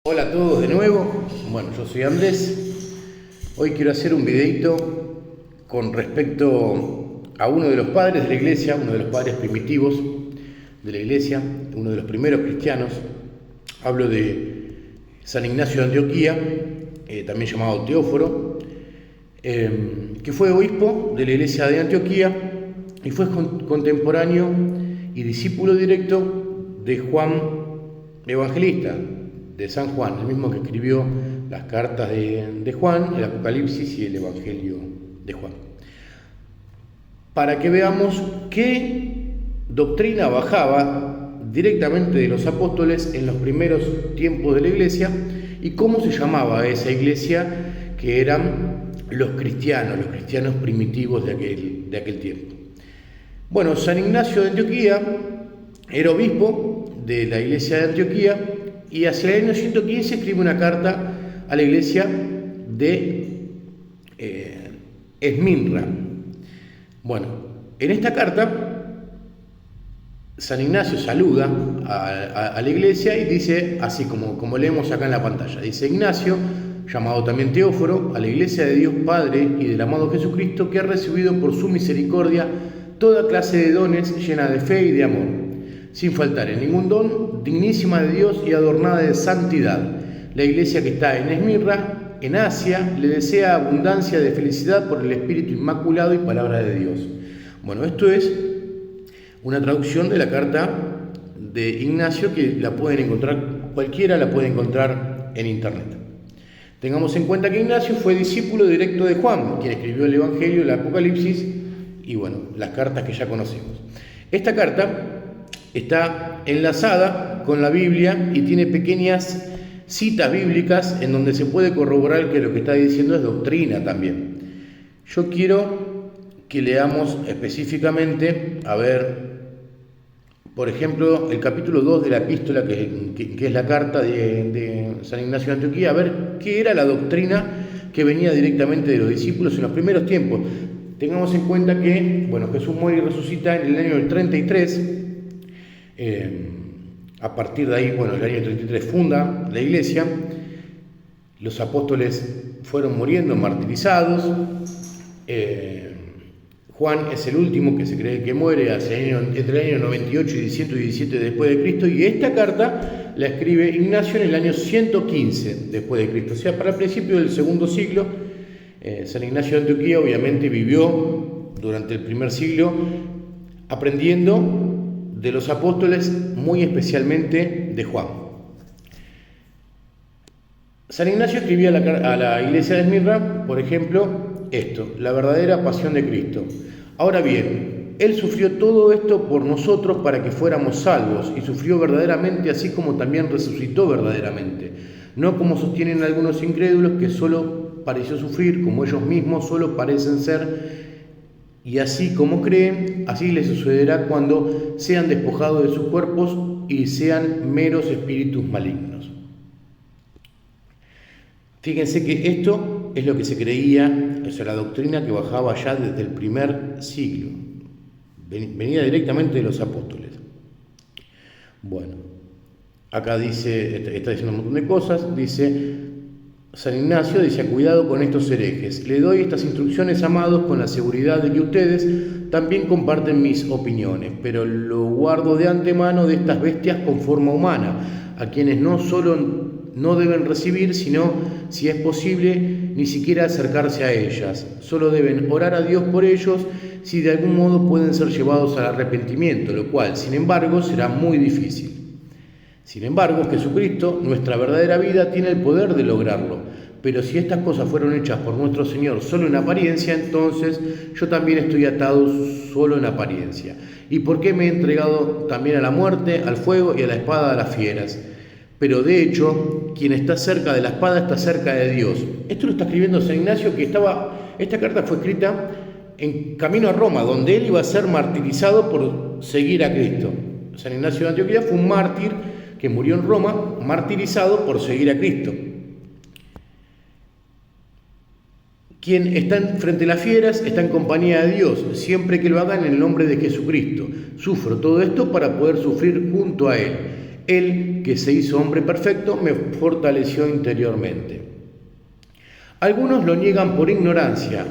Hola a todos de nuevo. Bueno, yo soy Andrés. Hoy quiero hacer un videito con respecto a uno de los padres de la iglesia, uno de los padres primitivos de la iglesia, uno de los primeros cristianos. Hablo de San Ignacio de Antioquía, también llamado Teóforo, que fue obispo de la iglesia de Antioquía y fue contemporáneo y discípulo directo de Juan Evangelista, de San Juan, el mismo que escribió las cartas de Juan, el Apocalipsis y el Evangelio de Juan. Para que veamos qué doctrina bajaba directamente de los apóstoles en los primeros tiempos de la iglesia y cómo se llamaba esa iglesia que eran los cristianos primitivos de aquel tiempo. Bueno, San Ignacio de Antioquía era obispo de la iglesia de Antioquía y hacia el año 115 escribe una carta a la iglesia de Esmirna. Bueno, en esta carta San Ignacio saluda a la iglesia y dice, así como leemos acá en la pantalla, dice: Ignacio, llamado también Teóforo, a la iglesia de Dios Padre y del amado Jesucristo, que ha recibido por su misericordia toda clase de dones, llena de fe y de amor, sin faltar en ningún don, dignísima de Dios y adornada de santidad. La iglesia que está en Esmirna, en Asia, le desea abundancia de felicidad por el Espíritu Inmaculado y palabra de Dios. Bueno, esto es una traducción de la carta de Ignacio que la pueden encontrar, cualquiera la puede encontrar en internet. Tengamos en cuenta que Ignacio fue discípulo directo de Juan, quien escribió el Evangelio, el Apocalipsis y bueno, las cartas que ya conocemos. Esta carta está enlazada con la Biblia y tiene pequeñas citas bíblicas en donde se puede corroborar que lo que está diciendo es doctrina también. Yo quiero que leamos específicamente, a ver, por ejemplo, el capítulo 2 de la epístola, que es la carta de San Ignacio de Antioquía, a ver qué era la doctrina que venía directamente de los discípulos en los primeros tiempos. Tengamos en cuenta que, bueno, Jesús muere y resucita en el año 33. A partir de ahí, bueno, el año 33 funda la iglesia. Los apóstoles fueron muriendo, martirizados. Juan es el último que se cree que muere entre el año 98 y 117 después de Cristo, y esta carta la escribe Ignacio en el año 115 después de Cristo, o sea, para el principio del segundo siglo. San Ignacio de Antioquía obviamente vivió durante el primer siglo aprendiendo de los apóstoles, muy especialmente de Juan. San Ignacio escribía a la iglesia de Esmirna, por ejemplo, esto: la verdadera pasión de Cristo. Ahora bien, Él sufrió todo esto por nosotros para que fuéramos salvos, y sufrió verdaderamente, así como también resucitó verdaderamente. No como sostienen algunos incrédulos, que solo pareció sufrir, como ellos mismos solo parecen ser, y así como creen, así les sucederá cuando sean despojados de sus cuerpos y sean meros espíritus malignos. Fíjense que esto es lo que se creía, o sea, la doctrina que bajaba ya desde el primer siglo. Venía directamente de los apóstoles. Bueno, acá dice, está diciendo un montón de cosas, dice San Ignacio, dice: cuidado con estos herejes. Le doy estas instrucciones, amados, con la seguridad de que ustedes también comparten mis opiniones, pero lo guardo de antemano de estas bestias con forma humana, a quienes no solo no deben recibir, sino, si es posible, ni siquiera acercarse a ellas. Solo deben orar a Dios por ellos, si de algún modo pueden ser llevados al arrepentimiento, lo cual, sin embargo, será muy difícil. Sin embargo, Jesucristo, nuestra verdadera vida, tiene el poder de lograrlo. Pero si estas cosas fueron hechas por nuestro Señor solo en apariencia, entonces yo también estoy atado solo en apariencia. ¿Y por qué me he entregado también a la muerte, al fuego y a la espada de las fieras? Pero de hecho, quien está cerca de la espada está cerca de Dios. Esto lo está escribiendo San Ignacio, esta carta fue escrita en camino a Roma, donde él iba a ser martirizado por seguir a Cristo. San Ignacio de Antioquía fue un mártir que murió en Roma, martirizado por seguir a Cristo. Quien está frente a las fieras está en compañía de Dios, siempre que lo haga en el nombre de Jesucristo. Sufro todo esto para poder sufrir junto a Él. Él, que se hizo hombre perfecto, me fortaleció interiormente. Algunos lo niegan por ignorancia,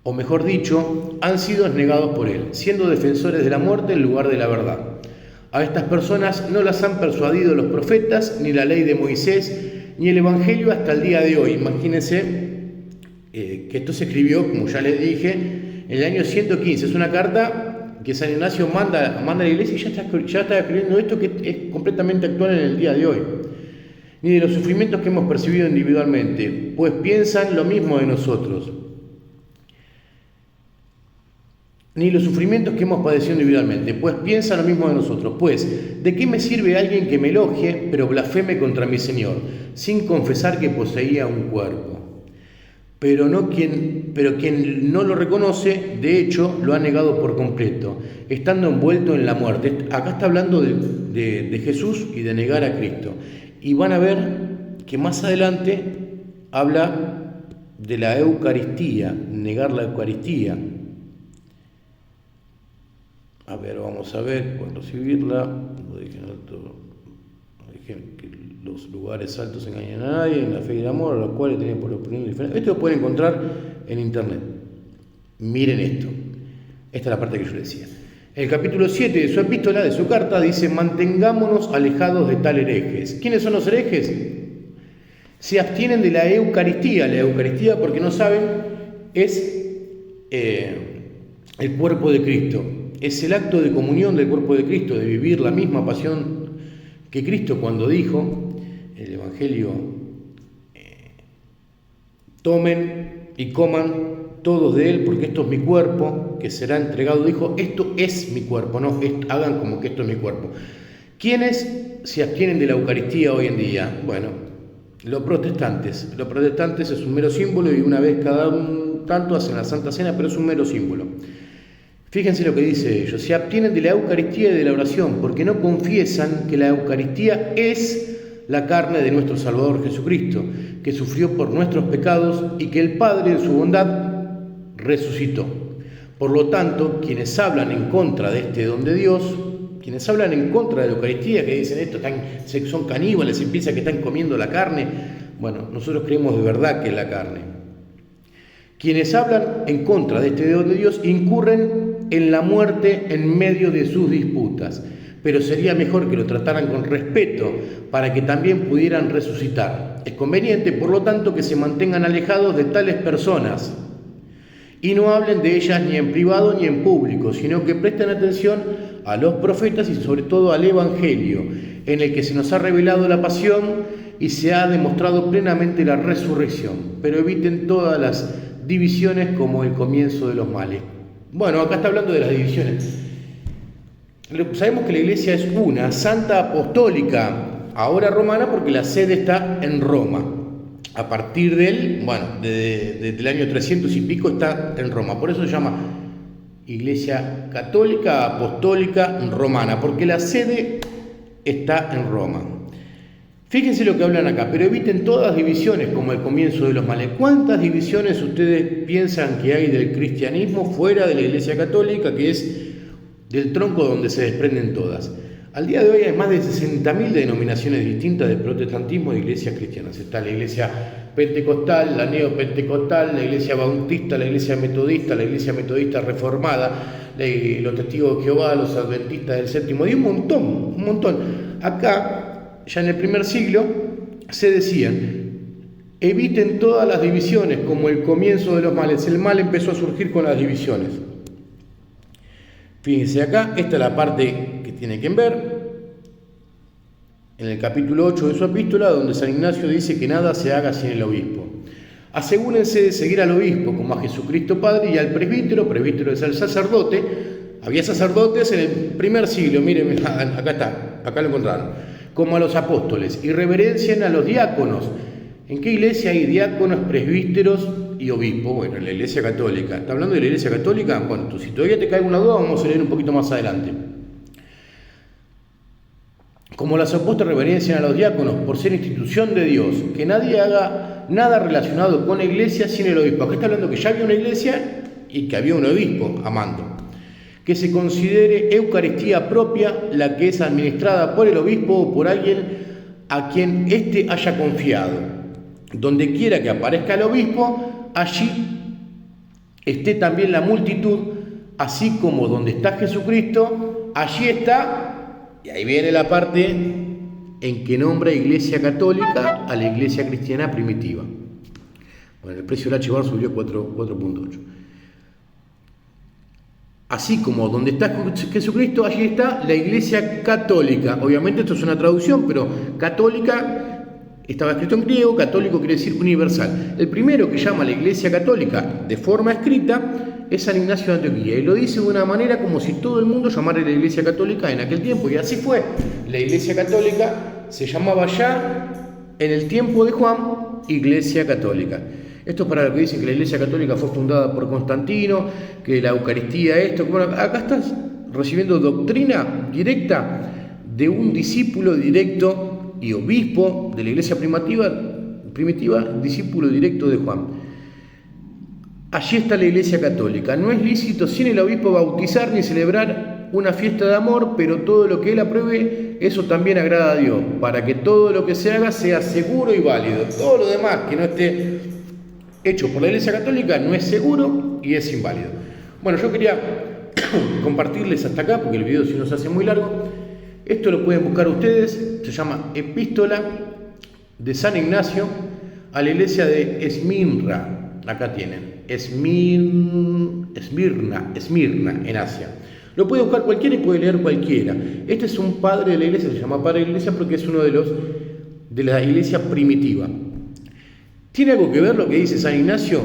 o mejor dicho, han sido negados por Él, siendo defensores de la muerte en lugar de la verdad. A estas personas no las han persuadido los profetas, ni la ley de Moisés, ni el Evangelio hasta el día de hoy. Imagínense que esto se escribió, como ya les dije, en el año 115. Es una carta que San Ignacio manda a la iglesia y ya está escribiendo esto que es completamente actual en el día de hoy. Ni de los sufrimientos que hemos percibido individualmente, pues piensan lo mismo de nosotros. Ni los sufrimientos que hemos padecido individualmente, pues piensan lo mismo de nosotros. Pues, ¿de qué me sirve alguien que me elogie, pero blasfeme contra mi Señor, sin confesar que poseía un cuerpo? Pero quien no lo reconoce, de hecho, lo ha negado por completo, estando envuelto en la muerte. Acá está hablando de Jesús y de negar a Cristo. Y van a ver que más adelante habla de la Eucaristía, negar la Eucaristía. A ver, vamos a ver, cuando recibirla, no dejen que los lugares altos engañan a nadie, en la fe y el amor, a los cuales tienen por opinión diferente. Esto lo pueden encontrar en internet. Miren esto. Esta es la parte que yo decía. En el capítulo 7 de su epístola, de su carta, dice: mantengámonos alejados de tal herejes. ¿Quiénes son los herejes? Se abstienen de la Eucaristía. La Eucaristía, porque no saben, es el cuerpo de Cristo. Es el acto de comunión del cuerpo de Cristo, de vivir la misma pasión que Cristo cuando dijo, el Evangelio, tomen y coman todos de él, porque esto es mi cuerpo, que será entregado. Dijo, esto es mi cuerpo, no hagan como que esto es mi cuerpo. ¿Quiénes se abstienen de la Eucaristía hoy en día? Bueno, los protestantes. Los protestantes es un mero símbolo y una vez cada un tanto hacen la Santa Cena, pero es un mero símbolo. Fíjense lo que dice ellos: se abstienen de la Eucaristía y de la oración, porque no confiesan que la Eucaristía es la carne de nuestro Salvador Jesucristo, que sufrió por nuestros pecados y que el Padre en su bondad resucitó. Por lo tanto, quienes hablan en contra de este don de Dios, quienes hablan en contra de la Eucaristía, que dicen esto, son caníbales y piensan que están comiendo la carne, bueno, nosotros creemos de verdad que es la carne. Quienes hablan en contra de este don de Dios incurren en la muerte en medio de sus disputas, pero sería mejor que lo trataran con respeto para que también pudieran resucitar. Es conveniente, por lo tanto, que se mantengan alejados de tales personas y no hablen de ellas ni en privado ni en público, sino que presten atención a los profetas y sobre todo al Evangelio, en el que se nos ha revelado la pasión y se ha demostrado plenamente la resurrección, pero eviten todas las divisiones como el comienzo de los males. Bueno, acá está hablando de las divisiones. Sabemos que la iglesia es una, santa apostólica, ahora romana porque la sede está en Roma. A partir del año 300 y pico está en Roma. Por eso se llama Iglesia Católica Apostólica Romana, porque la sede está en Roma. Fíjense lo que hablan acá, pero eviten todas divisiones como el comienzo de los males. ¿Cuántas divisiones ustedes piensan que hay del cristianismo fuera de la Iglesia Católica, que es del tronco donde se desprenden todas? Al día de hoy hay más de 60.000 denominaciones distintas del protestantismo de iglesias cristianas. Está la iglesia pentecostal, la neopentecostal, la iglesia bautista, la iglesia metodista reformada, los testigos de Jehová, los adventistas del séptimo día, un montón. Acá, ya en el primer siglo, se decían: eviten todas las divisiones como el comienzo de los males. El mal empezó a surgir con las divisiones. Fíjense acá, esta es la parte que tienen que ver, en el capítulo 8 de su epístola, donde San Ignacio dice que nada se haga sin el obispo. Asegúrense de seguir al obispo como a Jesucristo Padre y al presbítero es el sacerdote. Había sacerdotes en el primer siglo, miren, acá está, acá lo encontraron, como a los apóstoles, y reverencien a los diáconos. ¿En qué iglesia hay diáconos, presbíteros y obispos? Bueno, en la Iglesia Católica. ¿Está hablando de la Iglesia Católica? Bueno, si todavía te cae una duda, vamos a leer un poquito más adelante. Como los apóstoles reverencian a los diáconos por ser institución de Dios, que nadie haga nada relacionado con la iglesia sin el obispo. Acá está hablando que ya había una iglesia y que había un obispo amando. que se considere Eucaristía propia la que es administrada por el obispo o por alguien a quien éste haya confiado. Donde quiera que aparezca el obispo, allí esté también la multitud, así como donde está Jesucristo, allí está, y ahí viene la parte en que nombra Iglesia Católica a la Iglesia Cristiana primitiva. Bueno, el precio del H-bar subió 4.8. Así como donde está Jesucristo, allí está la Iglesia Católica. Obviamente esto es una traducción, pero católica estaba escrito en griego, católico quiere decir universal. El primero que llama a la Iglesia Católica de forma escrita es San Ignacio de Antioquía, y lo dice de una manera como si todo el mundo llamara a la Iglesia Católica en aquel tiempo, y así fue. La Iglesia Católica se llamaba ya en el tiempo de Juan Iglesia Católica. Esto es para lo que dicen que la Iglesia Católica fue fundada por Constantino, que la Eucaristía, esto. Bueno, acá estás recibiendo doctrina directa de un discípulo directo y obispo de la Iglesia primitiva, discípulo directo de Juan. Allí está la Iglesia Católica. No es lícito sin el obispo bautizar ni celebrar una fiesta de amor, pero todo lo que él apruebe, eso también agrada a Dios, para que todo lo que se haga sea seguro y válido. Todo lo demás que no esté hecho por la Iglesia Católica no es seguro y es inválido. Bueno, yo quería compartirles hasta acá, porque el video si no se hace muy largo. Esto lo pueden buscar ustedes, se llama Epístola de San Ignacio a la iglesia de Esmirna. Acá tienen, Esmirna, en Asia. Lo puede buscar cualquiera y puede leer cualquiera. Este es un padre de la iglesia, se llama padre de la iglesia porque es uno de la iglesia primitiva. ¿Tiene algo que ver lo que dice San Ignacio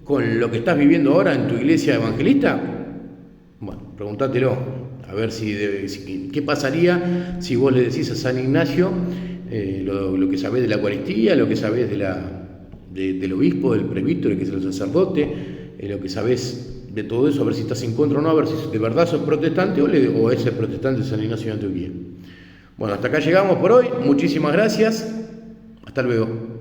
con lo que estás viviendo ahora en tu iglesia evangelista? Bueno, pregúntatelo, a ver qué pasaría si vos le decís a San Ignacio lo que sabés de la Eucaristía, lo que sabés del obispo, del presbítero, que es el sacerdote, lo que sabés de todo eso, a ver si estás en contra o no, a ver si de verdad sos protestante o es el protestante de San Ignacio de Antioquía. Bueno, hasta acá llegamos por hoy, muchísimas gracias, hasta luego.